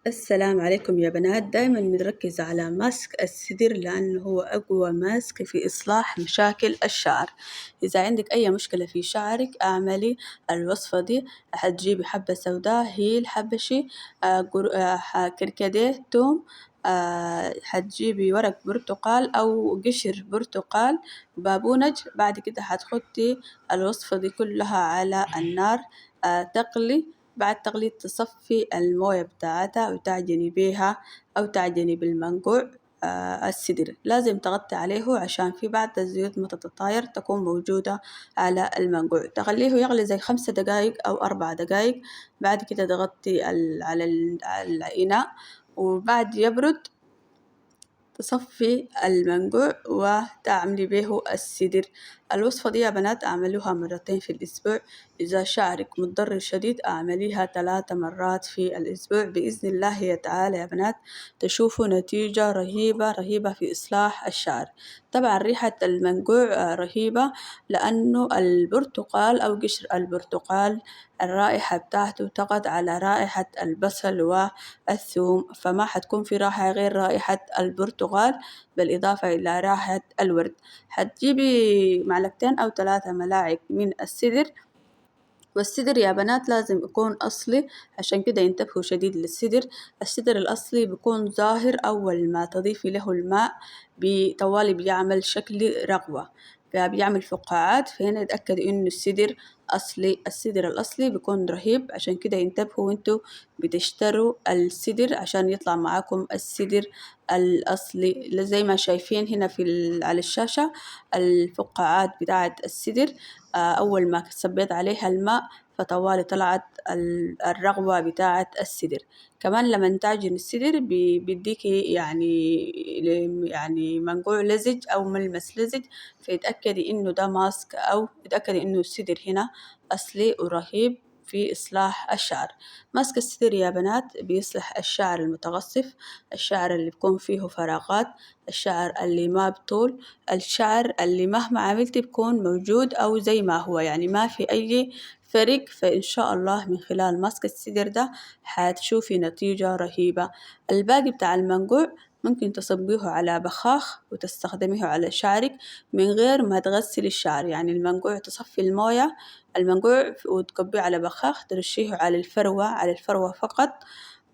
السلام عليكم يا بنات. دايما بنركز على ماسك السدر لأنه هو أقوى ماسك في إصلاح مشاكل الشعر. إذا عندك أي مشكلة في شعرك اعملي الوصفة دي. حتجيبي حبة سوداء، هيل حبشي، كركديه، توم، حتجيبي ورق برتقال أو قشر برتقال، بابونج. بعد كده حتحطي الوصفة دي كلها على النار تغلي. بعد تغلي تصفي الموية بتاعتها وتعجني بيها أو تعجني بالمنقوع. السدر لازم تغطي عليه عشان في بعض الزيوت ما تتطاير تكون موجودة على المنقوع. تخليه يغلي زي 5 دقايق أو 4 دقايق. بعد كده تغطي على الإناء، وبعد يبرد تصفي المنقوع وتعملي به السدر. الوصفة دي يا بنات اعملوها مرتين في الأسبوع. إذا شعرك متضرر شديد اعمليها 3 مرات في الأسبوع. بإذن الله تعالى يا بنات تشوفوا نتيجة رهيبة رهيبة في إصلاح الشعر. طبعا ريحة المنقوع رهيبة لأنه البرتقال أو قشر البرتقال الرائحة بتاعته تقض على رائحة البصل والثوم، فما حتكون في رائحة غير رائحة البرتقال بالإضافة إلى رائحة الورد. حتجيبي 2 أو 3 ملاعق من السدر. والسدر يا بنات لازم يكون أصلي، عشان كده ينتبهوا شديد للسدر. السدر الأصلي بيكون ظاهر أول ما تضيفي له الماء طوالي بيعمل شكل رغوة، فبيعمل فقاعات. فهنا اتأكدوا إنه السدر أصلي. السدر الأصلي بيكون رهيب، عشان كده ينتبهوا وانتوا بتشتروا السدر عشان يطلع معاكم السدر الأصلي زي ما شايفين هنا على الشاشة الفقاعات بتاعة السدر. أول ما صبيت عليها الماء فطوالي طلعت الرغوة بتاعة السدر. كمان لما تعجن السدر بيديكي يعني منقوع لزج أو ملمس لزج، فيتأكدي إنه ده ماسك أو تتأكدي إنه السدر هنا أصلي ورهيب في إصلاح الشعر. ماسك السدر يا بنات بيصلح الشعر المتقصف، الشعر اللي بيكون فيه فراغات، الشعر اللي ما بطول، الشعر اللي مهما عملتي بيكون موجود أو زي ما هو، يعني ما في أي فرق. فإن شاء الله من خلال ماسك السدر ده حتشوفي نتيجة رهيبة. الباقي بتاع المنقوع ممكن تصبيه على بخاخ وتستخدميه على شعرك من غير ما تغسلي الشعر. يعني المنقوع تصفي الموية المنقوع وتكبيه على بخاخ، ترشيه على الفروة فقط،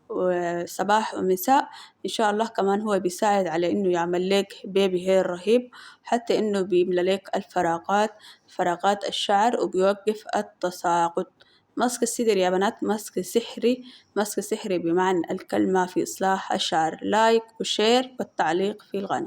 وصباح ومساء. إن شاء الله كمان هو بيساعد على إنه يعمل لك بيبي هير رهيب، حتى إنه بيملى لك فراغات الشعر وبيوقف التساقط. ماسك السدر يا بنات ماسك سحري، ماسك سحري بمعنى الكلمة في إصلاح الشعر. لايك وشير والتعليق في القناة.